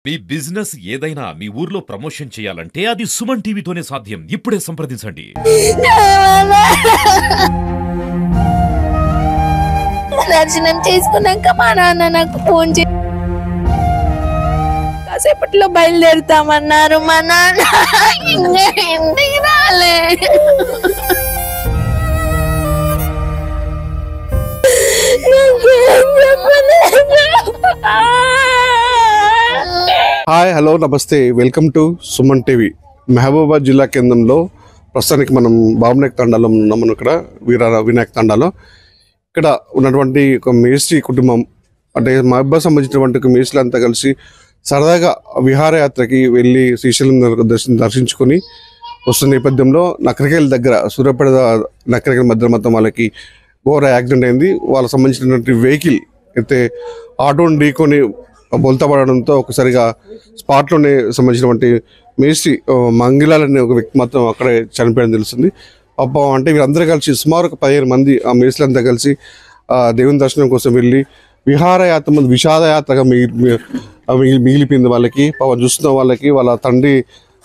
మీ business ఏదైనా మీ ఊర్లో promotion చేయాలంటే అది సుమన్ టీవీతోనే సాధ్యం. ఇప్పుడే సంప్రదించండి. దర్శనం చేసుకున్నాక మా నాన్న నాకు ఫోన్ చేసి కాసేపట్లో బయలుదేరుతామన్నారు. మా నాన్న ఇంకా ఇంటికి రాలే. హాయ్, హలో, నమస్తే, welcome to Suman TV. Mahabubabad జిల్లా కేంద్రంలో ప్రస్తుతానికి మనం బాబునాయక్ తండాలో ఉన్నాం. మనం ఇక్కడ వినాయక్ తండాలో ఇక్కడ ఉన్నటువంటి ఒక మేస్త్రి కుటుంబం, అంటే మహబూబాబాద్ సంబంధించినటువంటి ఒక మేస్త్రులు అంతా కలిసి సరదాగా విహారయాత్రకి వెళ్ళి శ్రీశైలం దర్శించుకొని వస్తున్న నేపథ్యంలో నకరికేల్ దగ్గర సూర్యాపేట నకరికేల్ మధ్య మొత్తం వాళ్ళకి ఘోర యాక్సిడెంట్ అయింది. వాళ్ళకి సంబంధించినటువంటి వెహికల్ అయితే ఆటోని ఢీకొని బొల్తపడడంతో ఒకసారిగా స్పాట్లోనే సంబంధించినటువంటి మేస్త్రి మంగిలాల్ అనే ఒక వ్యక్తి మాత్రం అక్కడే చనిపోయడం తెలుస్తుంది. పాపం అంటే వీరందరూ కలిసి సుమారు ఒక 15 మంది ఆ మేస్త్రులంతా కలిసి దేవుని దర్శనం కోసం వెళ్ళి విహారయాత్ర ముందు విషాదయాత్రగా మిగిలిపోయింది వాళ్ళకి. పాపం చూస్తున్న వాళ్ళకి వాళ్ళ తండ్రి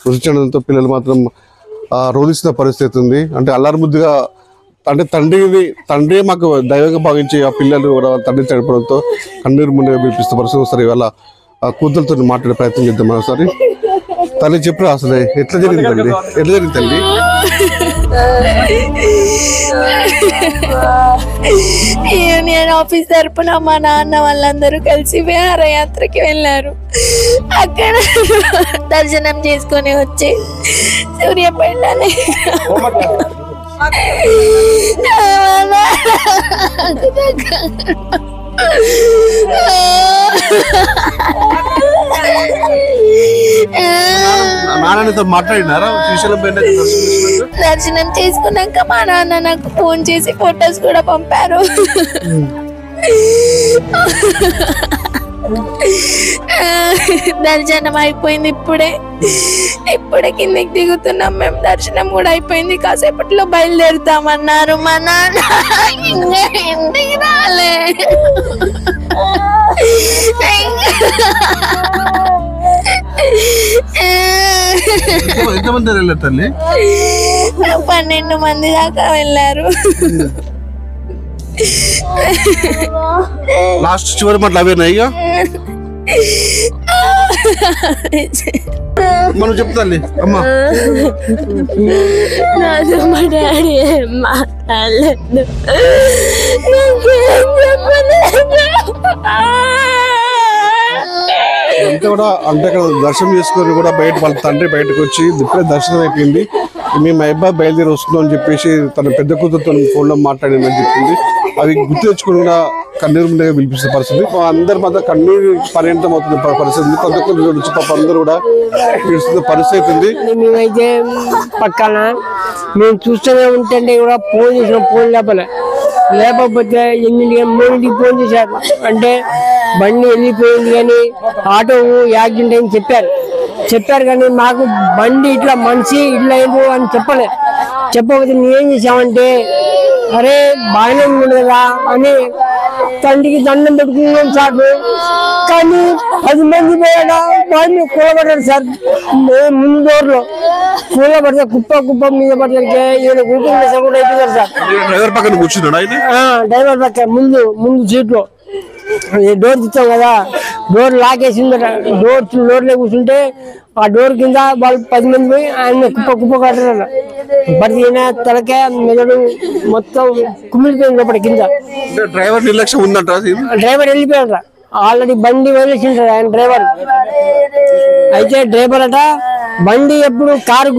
మృతి చెందడంతో పిల్లలు మాత్రం రోధిస్తున్న పరిస్థితి ఉంది. అంటే అల్లారుముద్దుగా అంటే తండ్రి మాకు దైవంగా భావించి ఆ పిల్లలు కూడా తండ్రి చనిపోవడంతో కన్నీరు ముందుగా పిలిపిస్తే పరిస్థితి. ఒకసారి వాళ్ళ కూతురుతో మాట్లాడే ప్రయత్నం చేద్దాం. ఒకసారి తల్లి చెప్పు, అసలు ఎట్లా జరిగింది తల్లి? యూనియన్ ఆఫీస్ తరపున మా నాన్న వాళ్ళందరూ కలిసి విహారయాత్రకి వెళ్ళారు. అక్కడ దర్శనం చేసుకొని వచ్చి సూర్యాపేటనే మాట్లాడినారా? దర్శనం చేసుకున్నాక మా నాన్న నాకు ఫోన్ చేసి ఫొటోస్ కూడా పంపారు. దర్శనం అయిపోయింది. ఇప్పుడే కిందకి దిగుతున్నాం మేము. దర్శనం కూడా అయిపోయింది. కాసేపట్లో బయలుదేరుతామన్నారు. మా నాన్న ఇంకా ఇంటికి రాలే. ఎంతమంది వెళ్ళారు తల్లి? 12 మంది దాకా వెళ్ళారు. లాస్ట్ చివరి మాటలు అవేనా? ఇక మనం చెప్తాలి అమ్మా. నాతో మా డాడీ మాట్లాడలేదు. అంతే కూడా అంటే అక్కడ దర్శనం చేసుకొని కూడా బయట వాళ్ళ తండ్రి బయటకు వచ్చి ఇప్పుడే దర్శనం అయిపోయింది, మేము మహబూబాబాద్ బయలుదేరి వస్తున్నాం అని చెప్పేసి తన పెద్ద కూతురుతో ఫోన్లో మాట్లాడిందని చెప్పింది. అవి గుర్తు తెచ్చుకుని కూడా కన్నీరు ముందుగా పిలిపిస్తున్న పరిస్థితి. అందరి మధ్య కన్నీరు పర్యంతం అవుతున్న పరిస్థితి. కొంత పాప అందరూ కూడా పిలుస్తున్న పరిస్థితి ఉంది. మేమైతే పక్కన మేము చూస్తూనే ఉంటే కూడా ఫోన్ చేసినాం. ఫోన్ లేకపోతే 3కి ఫోన్ చేశారు. అంటే బండి వెళ్ళిపోయింది కానీ ఆటో యాక్సిడెంట్ అని చెప్పారు కానీ మాకు బండి ఇట్లా మనిషి ఇట్లా అయింది అని చెప్పకపోతే నేనేం చేసామంటే అరే బాగానే ఉంది కదా అని తండ్రికి దండం పెట్టుకున్నాం సార్. కానీ 10 మంది పోయాడా వాడిని కూలబడ్డాడు సార్. ముందు డోర్లో కూలబడితే కుప్ప మీద పడడానికి ఈయన కూర్చుని కూడా అయిపోయారు సార్. డ్రైవర్ పక్కన కూర్చున్నాడు. డ్రైవర్ పక్కన ముందు సీట్లో డోర్ తెచ్చాం కదా, డోర్ లాకేసిందట. డోర్లో కూర్చుంటే ఆ డోర్ కింద వాళ్ళు 10 మంది పోయి ఆయన కుప్ప కట్టారు. పడితే ఈయన తలకాయ మెదడు మొత్తం కుమిలిపోయింది లోపల కింద. డ్రైవర్ నిర్లక్ష్యం ఉందంట. డ్రైవర్ వెళ్ళిపోయాడు. ఆల్రెడీ బండి వదిలేసింటారు ఆయన డ్రైవర్. అయితే డ్రైవర్ అట బండి ఎప్పుడు కారు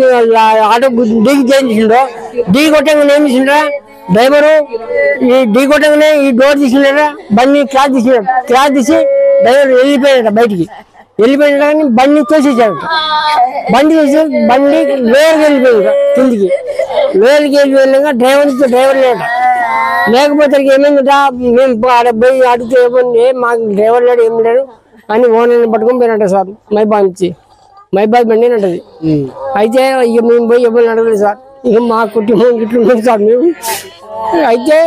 ఆటో ఢీకి చేయించిండో, ఢీ కొట్టంగానే ఏం చేసిండ్రా డ్రైవరు ఈ ఢీ కొట్టంగానే ఈ డోర్ తీసిండ్రా, బండి క్లాత్ తీసి డ్రైవర్ వెళ్ళిపోయాడట. బయటికి వెళ్ళిపోయాడు కానీ బండి తోసేసాడు. బండి లోయర్కి వెళ్ళిపోయాడు కిందికి. లోయర్కి వెళ్ళిపోయినాక డ్రైవర్ లేకపోతే ఏమైందట, మేము పోయి అడిగితే ఏమైంది మాకు డ్రైవర్ లేడు ఏం లేడు అని ఓనర్ని పట్టుకొని పోయినట్ట సార్. మైబాద్ బండి అంటది. అయితే ఇక మేము పోయి ఎవరిని అడగలేదు సార్. ఇక మా కుటుంబం ఇట్లున్నది సార్. మేము అయితే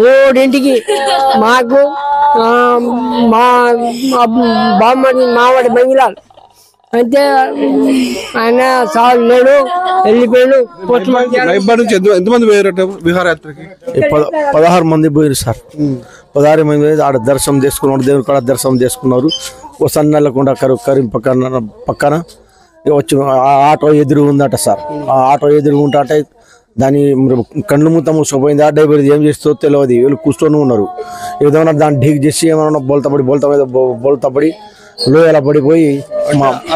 మూడింటికి మాకు మా బామ్మడి మావాడి బంగిలాలు అయితే ఆయన సాగు లేడు, వెళ్ళిపోయాడు. మైబాద్ నుంచి ఎంతమంది పోయారట విహారయాత్రకి? 16 మంది పోయారు సార్. 16 మంది ఆడ దర్శనం చేసుకున్నారు, దేవుని కాడ దర్శనం చేసుకున్నారు. ఓ సన్నెల్లకుండా కరీం పక్కన వచ్చి ఆటో ఎదురు ఉందట సార్. ఆ ఆటో ఎదురు ఉంటే దాని కళ్ళు మూత మూసిపోయింది. ఆ డ్రైవర్ ఏం చేస్తుందో తెలియదు. వీళ్ళు కూర్చొని ఉన్నారు. ఏదైనా దాన్ని ఢీక్ చేసి ఏమైనా బోల్తా పడి లోయలా పడిపోయి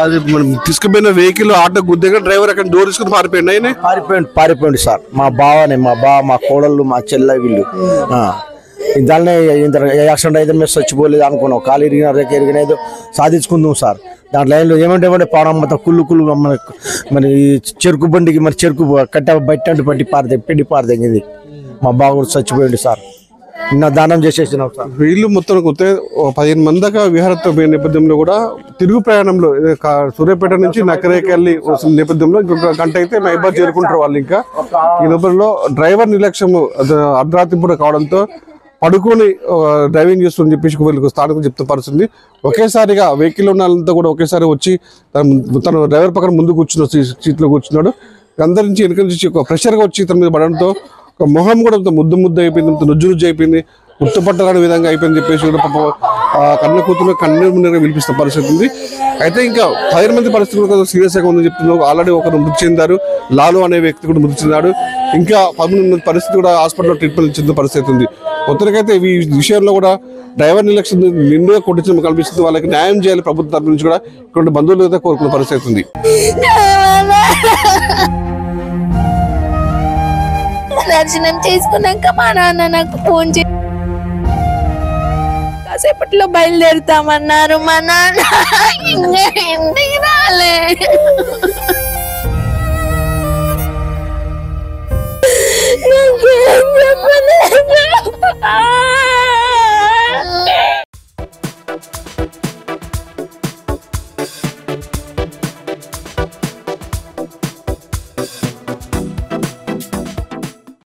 అది మనం తీసుకుపోయిన వెహికల్ ఆటో గుద్దగా డ్రైవర్ అక్కడ డోర్ తీసుకుని పారిపోయింది సార్. మా మా కోడళ్ళు, మా చెల్ల వీళ్ళు దాన్నే ఇంత యాక్సిడెంట్ అయితే మేము చచ్చిపోలేదు అనుకున్నాం. కాలు ఇరిగిన రేఖ ఇరిగిన ఏదో సాధించుకుందాం సార్. దాంట్లో లైన్లో ఏమంటే పాడమ్మ కుళ్ళు మరి చెరుకు బండికి మరి చెరుకు కట్ట బయట పెట్టి పారదగింది. మా బావ కూడా చచ్చిపోయింది సార్. నిన్న దానం చేసేసినాం సార్. వీళ్ళు మొత్తం 15 మంది దాకా విహారయాత్ర పోయిన నేపథ్యంలో కూడా తిరుగు ప్రయాణంలో సూర్యాపేట నుంచి నకరేకెళ్ళి వస్తున్న నేపథ్యంలో ఇంకొక గంట అయితే మైబాద్ చేరుకుంటారు వాళ్ళు. ఇంకా ఈ లోపల డ్రైవర్ నిర్లక్ష్యం అర్ధరాత్రి పూట కావడంతో పడుకొని డ్రైవింగ్ చేస్తుందని చెప్పేసి వీళ్ళకి స్థానికులు చెప్తూ పరిస్థితుంది. ఒకేసారిగా వెహికల్ ఉన్న వాళ్ళంతా కూడా ఒకేసారి వచ్చి తను డ్రైవర్ పక్కన ముందు కూర్చున్న సీట్లో కూర్చున్నాడు. అందరి నుంచి వెనక నుంచి ఒక ప్రెషర్గా వచ్చి తన మీద పడడంతో ఒక మొహం కూడా ముద్దు అయిపోయింది, నుజ్జు అయిపోయింది, గుర్తుపట్టరాని విధంగా అయిపోయింది చెప్పేసి కూడా పాప కన్న కూతురు కన్నీరు ముందుగా వినిపిస్తున్న పరిస్థితి ఉంది. అయితే ఇంకా 10 మంది పరిస్థితి కూడా సీరియస్గా ఉందని చెప్తున్నారు. ఆల్రెడీ ఒకరు మృతి చెందారు. లాలు అనే వ్యక్తి కూడా మృతి చెందాడు. ఇంకా 13 మంది పరిస్థితి కూడా హాస్పిటల్లో ట్రీట్మెంట్ చెందిన పరిస్థితి ఉంది. మొత్తానికైతే ఈ విషయంలో కూడా డ్రైవర్ నిర్లక్ష్యం నిండుగా కొట్టించడం కనిపిస్తుంది. వాళ్ళకి న్యాయం చేయాలి ప్రభుత్వం తరఫు నుంచి కూడా ఇటువంటి బంధువులు అయితే కోరుకున్న పరిస్థితి ఉంది. దర్శనం చేసుకున్నాక మా నాన్న నాకు ఫోన్ చేసి కాసేపట్లో బయలుదేరుతామన్నారు. మా నాన్న ఇంకా ఇంటికి రాలే.